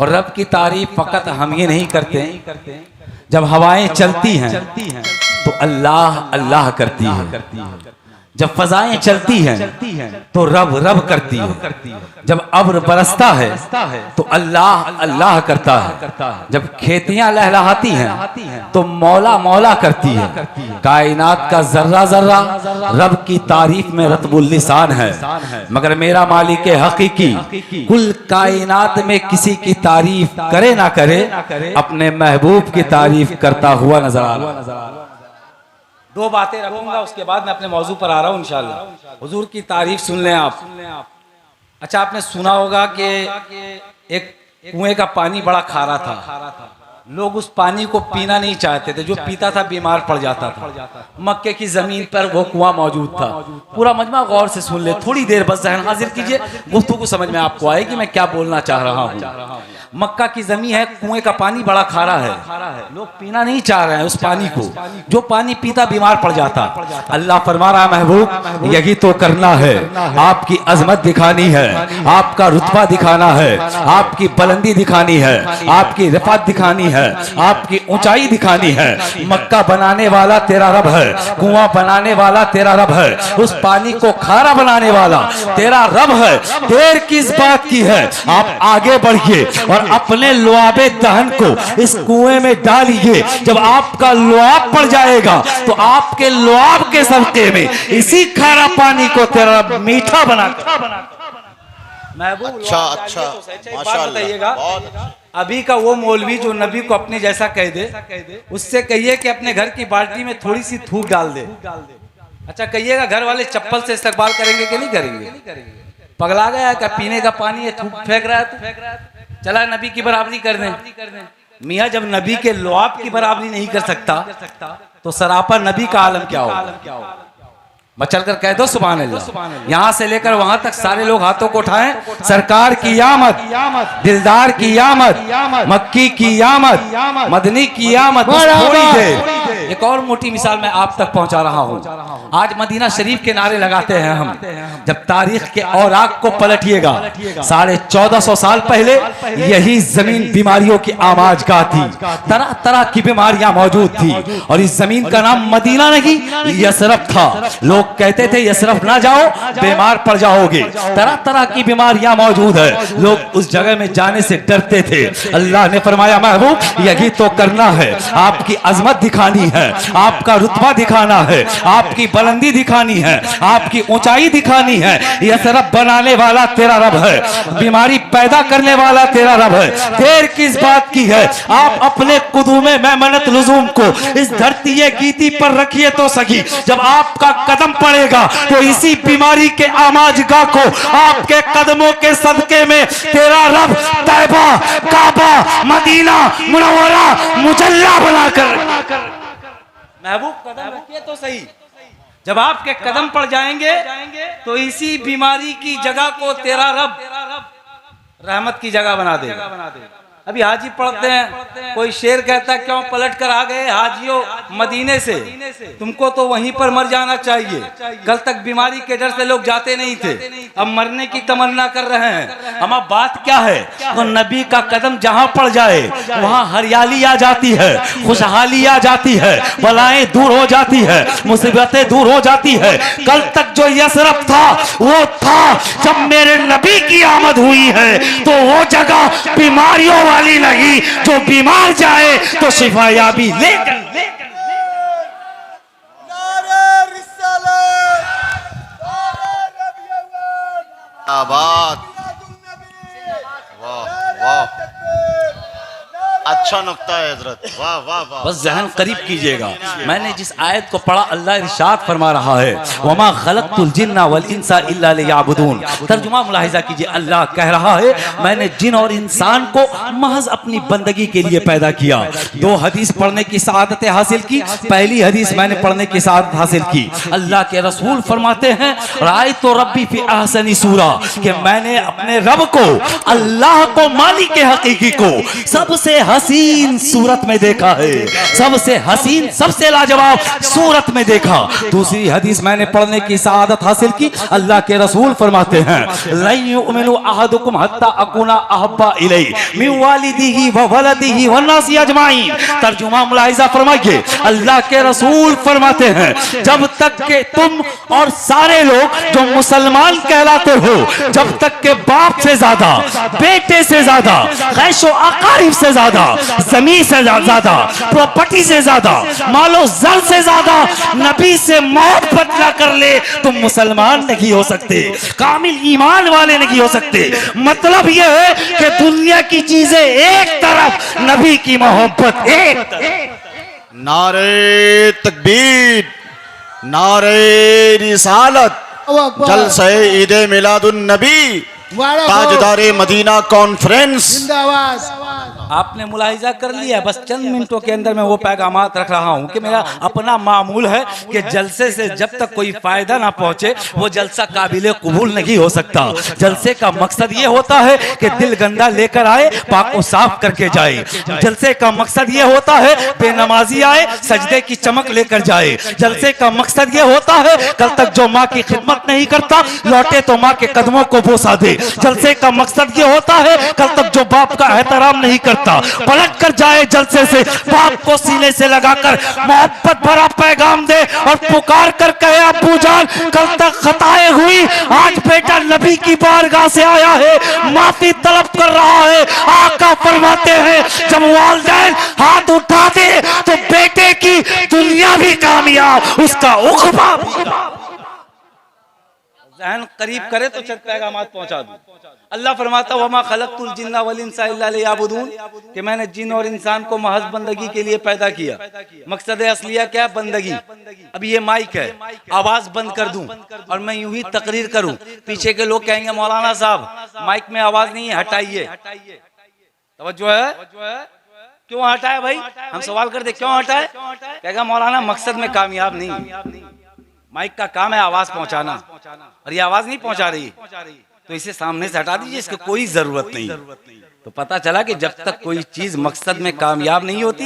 और रब की तारीफ फकत हम ही नहीं करते, जब हवाएं चलती हैं तो अल्लाह अल्लाह करती है, जब फजाएं चलती हैं तो रब रब करती है, जब अब्र बरसता है तो अल्लाह अल्लाह करता है, जब खेतियां लहलहाती हैं तो मौला मौला करती है। कायनात का जर्रा जर्रा रब की तारीफ में रतबुल लिसान है, मगर मेरा मालिक हकीकी कुल कायनात में किसी की तारीफ करे ना करे, अपने महबूब की तारीफ करता हुआ नजर आ रहा है। दो बातें रखूंगा, उसके बाद मैं अपने मौजू पर आ रहा हूँ इंशाअल्लाह। हुजूर की तारीफ सुन लें आप। अच्छा, आपने सुना होगा कि एक कुएं का पानी बड़ा खारा था, लोग उस पानी को पीना नहीं चाहते थे, जो पीता था बीमार पड़ जाता था। मक्के की जमीन पर वो कुआं मौजूद था। पूरा मजमा गौर से सुन ले, थोड़ी देर बस ज़हन हाजिर कीजिए, गुफ्तगू समझ में आपको आएगी मैं क्या बोलना चाह रहा हूँ। मक्का की जमीन है, कुएं का पानी बड़ा खारा है, लोग पीना नहीं चाह रहे हैं उस पानी को, जो पानी पीता बीमार पड़ जाता। अल्लाह फरमा रहा महबूब यही तो करना है, आपकी अजमत दिखानी है, आपका रुतबा दिखाना है, आपकी बुलंदी दिखानी है, आपकी रिफात दिखानी है, आपकी ऊंचाई दिखानी है। मक्का बनाने वाला तेरा रब है, कुआं बनाने वाला तेरा रब है, उस पानी को खारा बनाने वाला तेरा रब है। देर किस बात की है, आप आगे बढ़िए और अपने लुआबे दहन को इस कुएं में डालिए। जब आपका लुआब पड़ जाएगा तो आपके लुआब के सदके में इसी खारा पानी को तेरा रब मीठा बना। अच्छा अच्छा, बताइएगा, अभी का वो मौलवी जो नबी को अपने जैसा कह दे, उससे कहिए कि अपने घर की बाल्टी में थोड़ी सी थूक डाल दे। अच्छा, कहिएगा घर वाले चप्पल से इस्तकबाल करेंगे कि नहीं करेंगे? पगला गया क्या? पीने का पानी है, थूक फेंक रहा है, चला नबी की बराबरी कर दें। मियाँ जब नबी के लुआब की बराबरी नहीं कर सकता तो सरापा नबी का आलम क्या हो? मचल कर कह दो सुभान अल्लाह। यहाँ से लेकर वहां तक सारे लोग हाथों को उठाएं। सरकार की आमद, दिलदार की आमद, मक्की की आमद, मदनी की आमद। थोड़ी देर एक और मोटी मिसाल मैं आप तक पहुंचा रहा हूँ। आज मदीना शरीफ के नारे लगाते हैं हम, जब तारीख के औराक को पलटिएगा 1450 साल पहले यही जमीन बीमारियों की आमाजगाह थी, तरह तरह की बीमारियां मौजूद थी, और इस जमीन का नाम मदीना नहीं यसरफ था। लोग कहते थे यसरफ ना जाओ बीमार पड़ जाओगे, तरह तरह की बीमारियां मौजूद है, लोग उस जगह में जाने से डरते थे। अल्लाह ने फरमाया महबूब यही तो करना है, आपकी अजमत दिखानी है, आपका रुतबा दिखाना है, आपकी बुलंदी दिखानी है, आपकी ऊंचाई दिखानी है। यसरफ बनाने वाला तेरा रब है, बीमारी पैदा करने वाला तेरा रब है। देर किस बात की है, आप अपने कुदूमे मेमनत लुजूम को इस धरती गीती पर रखिए तो सही। जब आपका कदम पड़ेगा तो इसी बीमारी के आमाजगाह को आपके कदमों के सदके में तेरा रब तैबा, काबा, मदीना मुनव्वरा मुजल्ला बनाकर। महबूब कदम रखिए तो सही, जब आपके कदम पड़ जाएंगे तो इसी बीमारी की जगह को तेरा रब रहमत की जगह बना दे। अभी हाजी पढ़ते हैं, कोई शेर कहता है क्यों पलट कर आ गए हाजियों मदीने से, तुमको तो वहीं पर मर जाना चाहिए। कल तक बीमारी के डर से लोग जाते नहीं थे, अब मरने की तमन्ना कर रहे हैं। हम अब बात क्या है, तो नबी का कदम जहां पड़ जाए वहां हरियाली आ जाती है, खुशहाली आ जाती है, बलाएं दूर हो जाती है, मुसीबतें दूर हो जाती है। कल तक जो यसरफ था वो था, जब मेरे नबी की आमद हुई है तो वो जगह बीमारियों वाली नहीं, जो बीमार जाए तो शिफायाबी लेकर। आबाद, वाह वाह, अच्छा नुक्ता है हजरत, वाह वाह वाह। बस जहन करीब कीजिएगा, मैंने जिस आयत को पढ़ा अल्लाह इरशाद फरमा रहा है वमा खलक़तुल जिन्ना वल इंसा इल्ला लियअबुदून। तर्जुमा मुलाहिजा कीजिए, अल्लाह कह रहा है मैंने जिन और इंसान को महज अपनी बंदगी के लिए पैदा किया। दो हदीस पढ़ने की सआदत हासिल की, पहली हदीस मैंने पढ़ने की सआदत हासिल की। अल्लाह के रसूल फरमाते हैं रायतु रब्बी फी अहसनी सूरा, कि मैंने अपने रब को, अल्लाह को, मालिक हकीकी को सबसे हसीन सूरत में देखा है, सबसे हसीन सबसे लाजवाब सूरत में देखा। दूसरी हदीस मैंने पढ़ने की सआदत हासिल की। अल्लाह के रसूल फरमाते हैं लन युमिनु अहदुकुम हत्ता अकुना अहब्बा इलैहि मिन वालिदिही व वलदिही व नासी अजमाइन। तर्जुमा मुलाहिजा फरमाइए, अल्लाह के रसूल फरमाते हैं जब तक के तुम और सारे लोग जो मुसलमान कहलाते हो, जब तक के बाप से ज्यादा, बेटे से ज्यादा, खैशो अकारिब से ज्यादा, जमीन से ज्यादा, प्रॉपर्टी से ज्यादा, मालो जर से ज्यादा नबी से मोहब्बत ना कर ले, तुम मुसलमान नहीं हो सकते, कामिल ईमान वाले नहीं हो सकते। मतलब यह है कि दुनिया की चीजें एक तरफ, नबी की मोहब्बत एक तरफ। नारे तकबीर, नारे रिसालत, जलसे ईदे मिलादुन नबी, ताजदारे मदीना कॉन्फ्रेंस। आपने मुलाहिजा कर लिया, बस चंद मिनटों के अंदर मैं वो पैगामात रख रहा हूँ कि मेरा अपना मामूल है कि जलसे से जब तक कोई फायदा ना पहुंचे वो जलसा काबिले कबूल नहीं हो सकता। जलसे का मकसद ये होता है कि दिल गंदा लेकर आए, पाक को साफ करके जाए। जलसे का मकसद ये होता है बेनमाजी आए, सजदे की चमक लेकर जाए। जलसे का मकसद ये होता है कल तक जो माँ की खिदमत नहीं करता लौटे तो माँ के कदमों को बोसा दे। जलसे का मकसद ये होता है कल तक जो बाप का एहतराम नहीं करता पलट कर जाए जलसे से, बाप को सीने से लगाकर मोहब्बत भरा पैगाम दे और पुकार कर कहे अब्बू जान कल तक खताएं हुई, आज बेटा नबी की बारगाह से आया है, माफी तलब कर रहा है। आका फरमाते हैं जब वालिदैन हाथ उठा दे तो बेटे की दुनिया भी कामयाब, उसका उखबा भी। जहन करीब करे तो चंद पैगामात पहुंचा दूं। अल्लाह फरमाता वमा खलक़तुल जिन्ना वल इंसा इल्ला लियअबुदून, कि मैंने जिन और इंसान को महज बंदगी के लिए पैदा किया। मकसद असलिया क्या है? बंदगी। अब ये माइक है, आवाज बंद कर दूं और मैं यूं ही तकरीर करूं, पीछे के लोग कहेंगे मौलाना साहब माइक में आवाज नहीं है, हटाइए। तवज्जो है? क्यों हटाए भाई? हम सवाल करते क्यों हटाए? कहेगा मौलाना मकसद में कामयाब नहीं। माइक का काम है आवाज पहुंचाना और ये आवाज नहीं पहुंचा रही तो इसे सामने से हटा दीजिए, इसकी कोई जरूरत नहीं। तो पता चला कि जब तक कोई चीज मकसद में कामयाब नहीं होती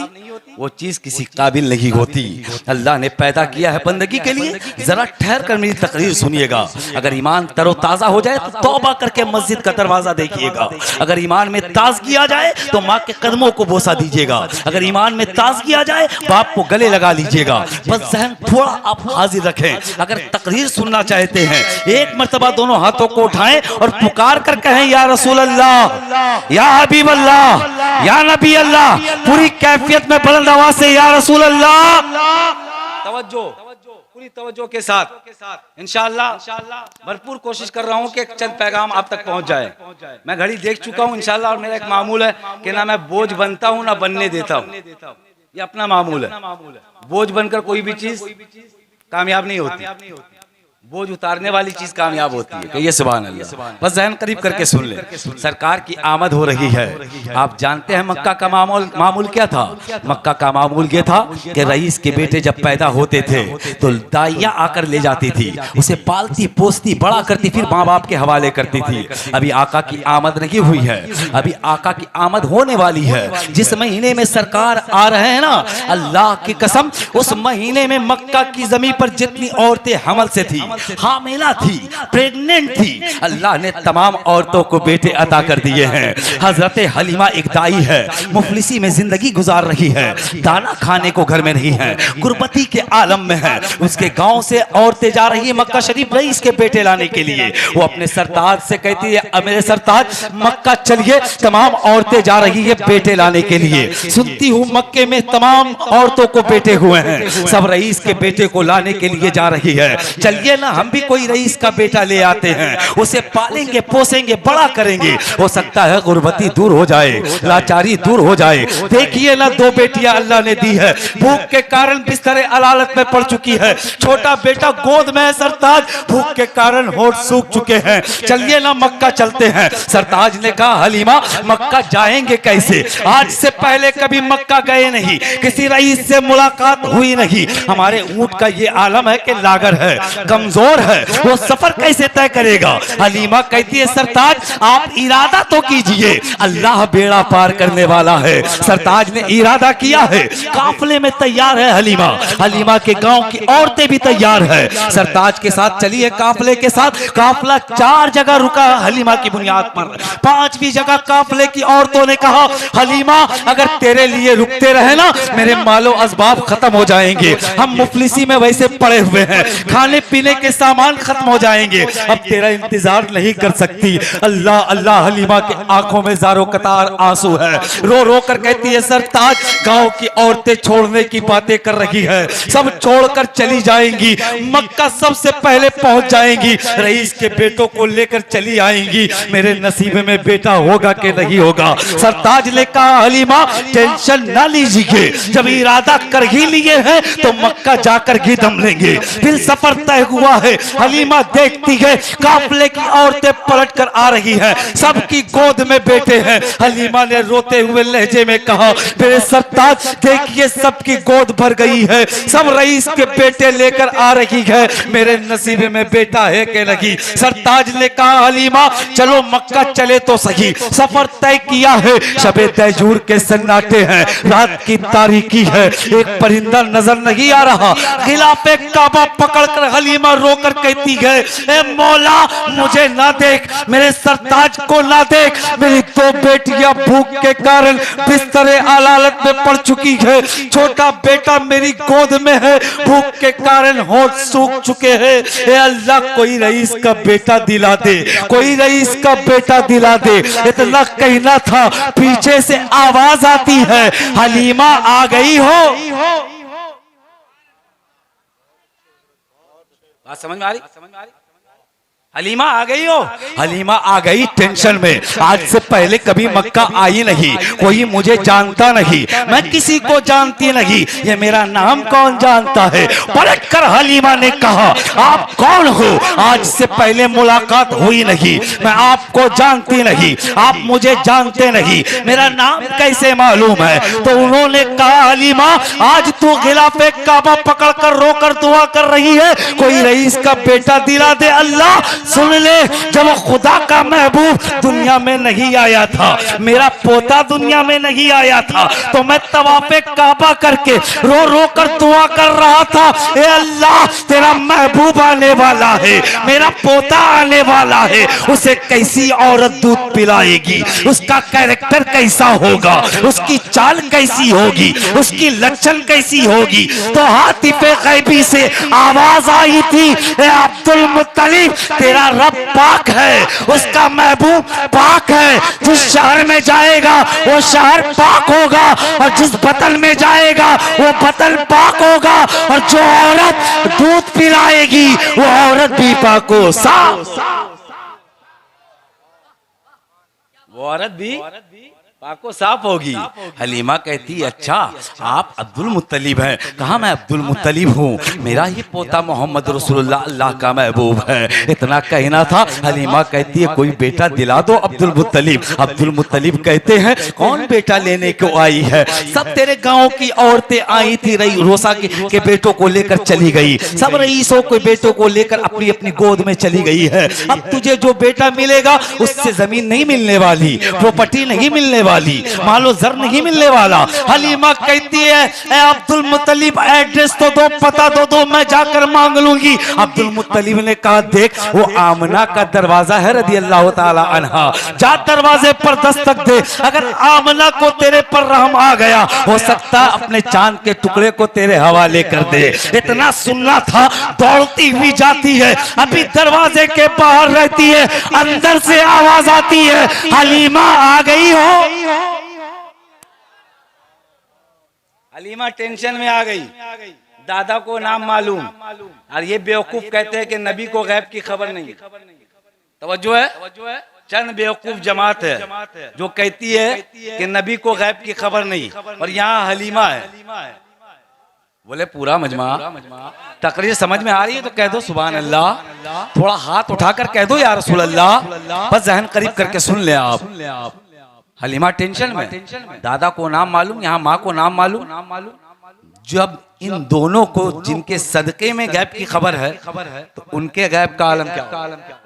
वो चीज किसी काबिल नहीं होती। अल्लाह ने पैदा किया है बंदगी के लिए। जरा ठहर कर मेरी तकरीर सुनिएगा। अगर ईमान तरोताजा हो जाए तो तौबा करके मस्जिद का दरवाजा देखिएगा। अगर ईमान में ताजगी आ जाए तो माँ के कदमों को बोसा दीजिएगा। अगर ईमान में ताजगी आ जाए बाप को गले लगा लीजिएगा। बस जहन थोड़ा आप हाजिर रखें। अगर तकरीर सुनना चाहते हैं एक मर्तबा दोनों हाथों को उठाएं और पुकार कर कहें या रसूल अल्लाह, या हबीब अल्लाह, या नबी अल्लाह, पूरी कैफियत में बुलंद आवाज से या रसूल अल्लाह। तवज्जो, पूरी तवज्जो के साथ इंशाअल्लाह भरपूर कोशिश कर रहा हूं कि एक चंद पैगाम आप तक पहुंच जाए। मैं घड़ी देख चुका हूं इंशाअल्लाह और मेरा एक मामूल है कि ना मैं बोझ बनता हूं ना बनने देता हूं। ये अपना मामूल है। बोझ बनकर कोई भी चीज कामयाब नहीं होती, बोझ उतारने वाली चीज कामयाब होती है। कहिए सुभान अल्लाह। बस ज़हन करीब करके सुन ले। सरकार की आमद हो रही है। आप जानते हैं मक्का का मामूल क्या था? मक्का का मामूल ये था कि रईस के बेटे जब पैदा होते थे तो दाइयाँ आकर ले जाती थी, उसे पालती पोसती बड़ा करती, फिर माँ बाप के हवाले करती थी। अभी आका की आमद नहीं हुई है, अभी आका की आमद होने वाली है। जिस महीने में सरकार आ रहे हैं ना, अल्लाह की कसम उस महीने में मक्का की जमीन पर जितनी औरतें हमल से थी, हामिला थी, प्रेग्नेंट थी, अल्लाह ने तमाम औरतों को बेटे अता कर दिए हैं। हजरत हलीमा एक दाई है, मुफलिसी में जिंदगी गुजार रही है, दाना खाने को घर में नहीं है, गुर्बती के आलम में है। उसके गांव से औरतें जा रही है मक्का शरीफ रईस के बेटे लाने के लिए। वो अपने सरताज से कहती है मेरे सरताज मक्का चलिए, तमाम औरतें जा रही है बेटे लाने के लिए। सुनती हूँ मक्के में तमाम औरतों को बेटे हुए हैं, सब रईस के बेटे को लाने के लिए जा रही है। चलिए ना हम भी कोई रईस का बेटा ले आते हैं, उसे पालेंगे पोसेंगे बड़ा करेंगे, हो सकता है गुर्बती दूर हो जाए, लाचारी दूर हो जाए। देखिए ना दो बेटियां अल्लाह ने दी है, भूख के कारण बिस्तरे अलालत में पड़ चुकी है, छोटा बेटा गोद में है सरताज, भूख के कारण होठ सूख चुके हैं। चलिए ना मक्का चलते हैं। सरताज ने कहा हलीमा मक्का जाएंगे कैसे? आज से पहले कभी मक्का गए नहीं, किसी रईस से मुलाकात हुई नहीं, हमारे ऊंट का ये आलम है कि लागर है, कमजोर कमजोर है, वो सफर कैसे तय करेगा। हलीमा कहती है सरताज आप इरादा तो कीजिए, अल्लाह बेड़ा पार करने वाला है। सरताज ने इरादा किया है, काफले में तैयार है हलीमा, हलीमा के गांव की औरतें भी तैयार है, सरताज के साथ चली है। काफले के साथ काफला 4 जगह रुका हलीमा की बुनियाद पर। 5वीं जगह काफले की औरतों ने कहा हलीमा अगर तेरे लिए रुकते रहे ना मेरे मालो असबाब खत्म हो जाएंगे, हम मुफलिसी में वैसे पड़े हुए हैं, खाने पीने के सामान खत्म हो जाएंगे, अब तेरा इंतजार नहीं कर सकती। अल्लाह अल्लाह, हलीमा के आंखों में ज़ारो कतार आंसू है, रो रो कर कहती है सरताज गांव की औरतें छोड़ने की बातें कर रही है, सब छोड़कर चली जाएंगी, मक्का सबसे पहले पहुंच जाएंगी, रईस के बेटों को लेकर चली आएंगी, मेरे नसीब में बेटा होगा कि नहीं होगा। सरताज ने कहा हलीमा टेंशन ना लीजिए, जब इरादा कर ही लिए हैं तो मक्का जाकर ही दम लेंगे। फिर सफर तय हुआ है, हलीमा देखती है काफले की औरतें पलट कर आ रही हैं, सबकी गोद में बेटे हैं। हलीमा ने रोते हुए लहजे में कहा मेरे सरताज देखिए सबकी गोद भर गई है, सब रईस के बेटे लेकर आ रही है, मेरे नसीब में बेटा है कि नहीं। सरताज ने कहा हलीमा चलो मक्का चले तो सही। सफर तय किया है, शबे तैजूर के सन्नाटे हैं, रात की तारीकी है, एक परिंदा नजर नहीं आ रहा। खिलाफे काबा पकड़कर हलीमा रोकर कहती है ए मौला मुझे ना देख, मेरे सरताज को ना देख, मेरी 2 बेटियां भूख के कारण बिस्तरे अलालत में पड़ चुकी है, छोटा बेटा मेरी गोद में है, भूख के कारण होंठ सूख चुके हैं। ए अल्लाह कोई रईस का बेटा दिला दे, कोई रईस का बेटा दिला दे। इतना कहना था, पीछे से आवाज आती है हलीमा आ गई हो। बात समझ में आ रही? हलीमा आ गई हो। हलीमा आ गई टेंशन में, आज से पहले कभी मक्का आई नहीं, कोई मुझे जानता नहीं, मैं किसी को जानती नहीं, ये मेरा नाम कौन जानता है। पलटकर हलीमा ने कहा आप कौन हो, आज से पहले मुलाकात हुई नहीं, मैं आपको जानती नहीं, आप मुझे जानते नहीं, मेरा नाम कैसे मालूम है। तो उन्होंने कहा हलीमा आज तू खिलाफे काबा पकड़कर रोकर दुआ कर रही है, कोई रईस का बेटा दिला दे। अल्लाह सुन ले, जब खुदा का महबूब दुनिया में नहीं आया था, मेरा पोता दुनिया में नहीं आया था, तो मैं तवाफे काबा करके रो रो कर दुआ कर रहा था ए अल्लाह तेरा महबूब आने वाला है, मेरा पोता आने वाला है, उसे कैसी औरत दूध पिलाएगी, उसका कैरेक्टर कैसा होगा, उसकी चाल कैसी होगी, उसकी लक्षण कैसी होगी। तो हातिफे गैबी से आवाज आई थी ए अब्दुल मुत्तलिब तेरा रब पाक है, उसका महबूब पाक है, जिस शहर में जाएगा वो शहर पाक होगा, और जिस बतन में जाएगा वो बतन पाक होगा, और जो औरत दूध पिलाएगी वो औरत भी पाक हो साफ, वो औरत भी पाको साफ होगी। हलीमा कहती अच्छा आप अब्दुल मुत्तलिब हैं। कहा मैं अब्दुल मुत्तलिब हूँ, मेरा ही पोता मोहम्मद रसूलुल्लाह अल्लाह का महबूब है। इतना कहना था। हलीमा कहती है कोई बेटा दिला दो अब्दुल मुत्तलिब। अब्दुल मुत्तलिब कहते हैं कौन बेटा लेने को आई है, सब तेरे गाँव की औरतें आई थी, रही रोसा के बेटों को लेकर चली गई, सब रईसों के बेटों को लेकर अपनी अपनी गोद में चली गई है। अब तुझे जो बेटा मिलेगा उससे जमीन नहीं मिलने वाली, प्रॉपर्टी नहीं मिलने वाली, मालो जर नहीं मिलने वाला। हलीमा कहती है ए अब्दुल मुत्तलिब एड्रेस तो दो, पता तो दो, मैं जाकर मांग लूंगी। अब्दुल मुत्तलिब ने कहा देख वो आमना का दरवाजा है रदी अल्लाह ताला अन्हा, जा दरवाजे पर दस्तक दे, अगर आमना को तेरे पर रहम आ गया हो सकता अपने चांद के टुकड़े को तेरे हवाले कर दे। इतना सुनना था, दौड़ती हुई जाती है, अभी दरवाजे के बाहर रहती है, अंदर से आवाज आती है हलीमा आ गई हो। हलीमा टेंशन में आ गई, दादा को नाम मालूम, और ये बेवकूफ कहते हैं कि नबी को गैब की खबर नहीं। तवज्जो है, चंद बेवकूफ जमात है जो कहती है कि नबी को गैब की खबर नहीं, और यहाँ हलीमा है। बोले पूरा मजमा तकरीर समझ में आ रही है तो कह दो सुभान अल्लाह, थोड़ा हाथ उठाकर कह दो या रसूल अल्लाह, बस जहन करीब करके सुन ले आप। हलीमा टेंशन में, दादा को नाम मालूम, यहाँ माँ को नाम मालूम। जब इन दोनों को जिनके सदके में गैब की खबर है तो उनके गैब का आलम क्या होगा?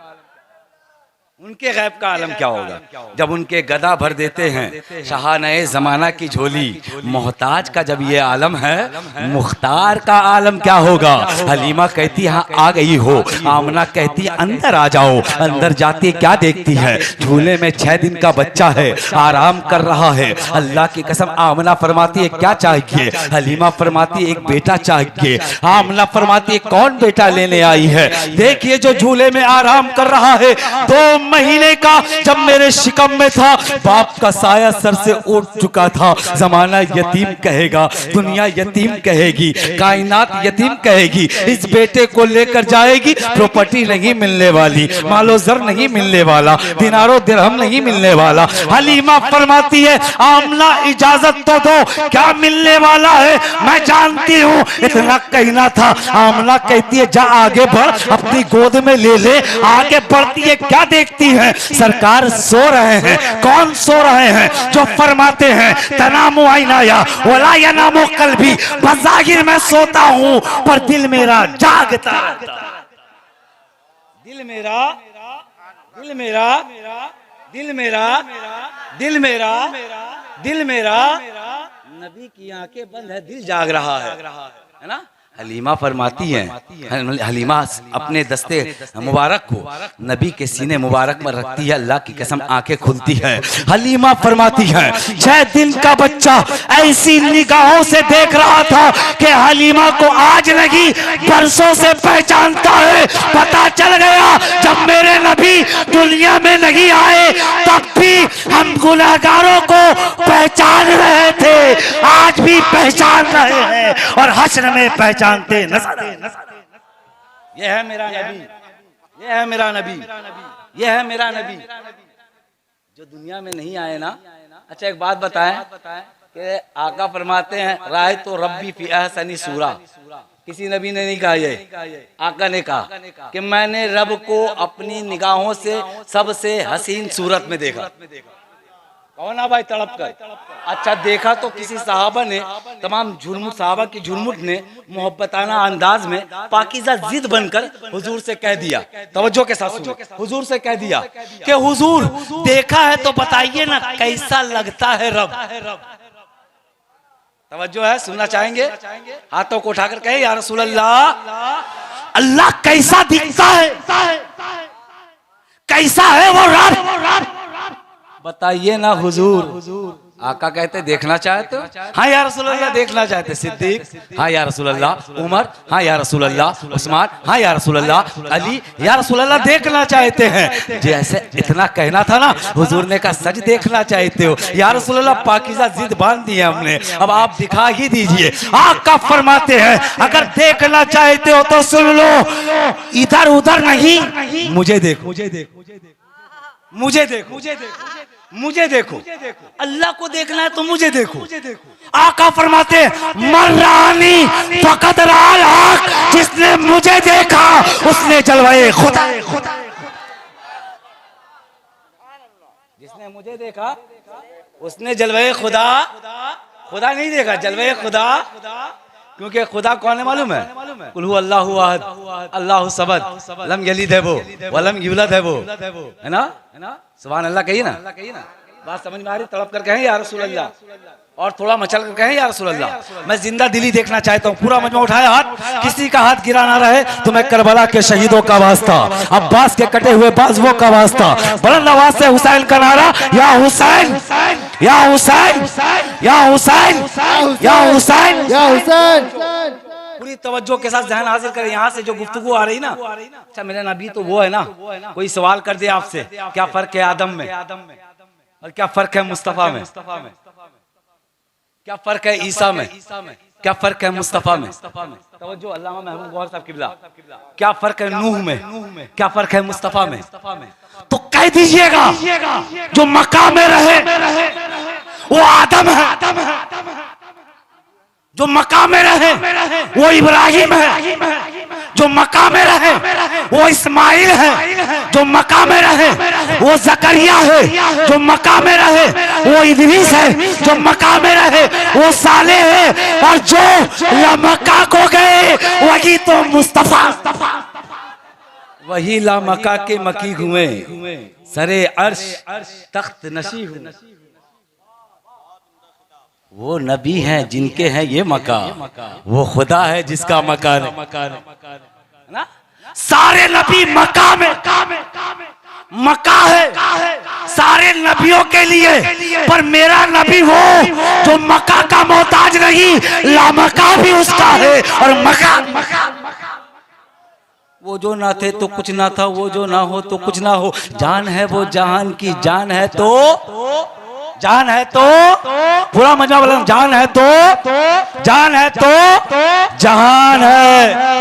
उनके गैब का आलम क्या होगा जब उनके गदा भर देते हैं शाहानए जमाना की झोली। मोहताज का जब ये आलम है, मुख्तार का आलम क्या होगा? हलीमा कहती है आ गई हो, आमना कहती है अंदर आ जाओ। अंदर जाती क्या देखती है? झूले में 6 दिन का बच्चा है, आराम कर रहा है। अल्लाह की कसम आमना फरमाती है क्या चाहिए? हलीमा फरमाती है एक बेटा चाहिए। आमना फरमाती है कौन बेटा लेने आई है? देखिए जो झूले में आराम कर रहा है, 2 महीने का जब मेरे शिकम में था, बाप का साया सर से उठ चुका था। जमाना यतीम कहेगा, दुनिया यतीम कहेगी, कायनात यतीम कहेगी। इस बेटे को लेकर जाएगी, प्रॉपर्टी नहीं मिलने वाली, मालो जर नहीं मिलने वाला, दिनारो दिरहम नहीं मिलने वाला। हलीमा फरमाती है आमना इजाजत तो दो, क्या मिलने वाला है मैं जानती हूँ। इतना कहना था। आमना कहती है जा आगे बढ़, अपनी गोद में ले ले। आगे बढ़ती है क्या देखती है? सरकार सो रहे हैं। कौन सो रहे हैं? जो फरमाते हैं तनामु आइनाया वला यनामु कल्बी, बज़ाहिर मैं सोता हूं पर दिल मेरा जागता रहता है। दिल मेरा दिल मेरा दिल मेरा दिल मेरा दिल मेरा नबी की आंखें बंद है, दिल जाग रहा है ना। हलीमा फरमाती हैं, हलीमा अपने दस्ते मुबारक को नबी के सीने मुबारक में रखती है। अल्लाह की कसम आंखें खुलती हैं। हलीमा फरमाती हैं 6 दिन का बच्चा ऐसी निगाहों से देख रहा था कि हलीमा को आज नहीं बरसों से पहचानता है। पता चल गया जब मेरे नबी दुनिया में नहीं आए तब भी हम गुनहगारों को पहचान रहे थे, आज भी पहचान रहे हैं और हश्र में पहचानते नजर। ये है मेरा नबी, ये है मेरा नबी, ये है मेरा नबी जो दुनिया में नहीं आए ना। अच्छा एक बात बताएं कि आका फरमाते हैं राय तो रब्बी फी अहसनी सूरा। किसी नबी ने नहीं कहा, ये आका ने कहा कि मैंने रब को अपनी निगाहों से सबसे हसीन सूरत में देखा। कौन है भाई तड़प कर? अच्छा देखा तो किसी सहाबा ने, तमाम झुरमुट सहाबा की झुरमुट ने मोहब्बताना अंदाज में पाकीज़ा जिद बनकर हुजूर से कह दिया, तवज्जो के साथ सुनो, हुजूर से कह दिया कि हुजूर देखा है तो बताइए ना कैसा लगता है रब। तवज्जो है, सुनना चाहेंगे? हाथों को उठाकर कहे या रसूल अल्लाह, अल्लाह कैसा दिखता है, कैसा है वो रब बताइए ना हुजूर। आका कहते देखना चाहते हो? हाँ या रसूल अल्लाह देखना चाहते। सिद्दीक हाँ या रसूल अल्लाह, उमर हाँ या रसूल अल्लाह, उस्मान हाँ या रसूल अल्लाह, अली या रसूल अल्लाह देखना चाहते हैं। जैसे इतना कहना था ना, हुजूर ने कहा सच देखना चाहते हो या रसूल अल्लाह? पाकीज़ा जिद बांध दी है हमने, अब आप दिखा ही दीजिए। आका फरमाते हैं अगर देखना चाहते हो तो सुन लो, इधर उधर नहीं, मुझे देखो, मुझे देखो, मुझे देखो, मुझे देखो, मुझे देखो। अल्लाह को देखना है तो मुझे देखो। आका फरमाते मर्रानी फकत राल हक, जिसने मुझे देखा उसने जलवाए खुदा। जिसने मुझे देखा उसने जलवाए खुदा, खुदा नहीं देखा, जलवाए खुदा। क्योंकि खुदा कौन है मालूम है? कुल हु अल्लाहु अहद अल्लाहु समद लम यलिद है वो वलम यूलद है वो, है ना? सुभान अल्लाह कहिए ना। बात समझ में आ रही? तड़प कर कहें या रसूल अल्लाह, और थोड़ा मचल कर कहें या रसूल अल्लाह। मैं जिंदा दिली देखना चाहता हूँ। पूरा मजमा उठाया हाथ, किसी का हाथ गिरा ना रहे तो मैं करबला के शहीदों का वास्ता, अब्बास के कटे हुए बाजुओं का वास्ता, बुलंद आवाज से हुसैन का नारा, या हुसैन या हुसैन या हुसैन या हुसैन या हुसैन। पूरी तवज्जो के साथ ज़हन हाजिर करें। यहाँ से जो गुफ्तगू आ रही ना, अच्छा मेरा नबी तो वो है ना, कोई सवाल कर दे आपसे क्या फर्क है आदम में और क्या फर्क है मुस्तफा में, क्या फर्क है ईसा में, क्या फर्क है मुस्तफा में। तवज्जो अल्लामा महमूद गौहर साहब किबला, क्या फर्क है नूह में, क्या फर्क है मुस्तफा में। तो कह दीजिएगा जो मक्का में रहे वो आदम है, जो मक्का में रहे वो इब्राहिम है, जो मक्का में रहे वो इस्माइल है, जो मक्का में रहे वो जकरिया है, जो मक्का में रहे वो इदरीस है, जो मक्का में रहे वो साले है, और जो मक्का को गए वही तो मुस्तफा, वही ला मक्का के मकी हुए, सरे अर्श तख्त नशी हुए। वो नबी हैं जिनके हैं ये मका, वो खुदा है जिसका मकान है ना। सारे नबी मक्का में मक्का है सारे नबियों के लिए, पर मेरा नबी वो जो मक्का का मोहताज नहीं, लामका भी उसका है और मक्का। वो जो ना थे तो कुछ ना था, वो जो ना हो तो कुछ ना हो, जान है वो जहान की जान है तो जान है तो पूरा मजा वाला जान है तो जान है तो जहान है।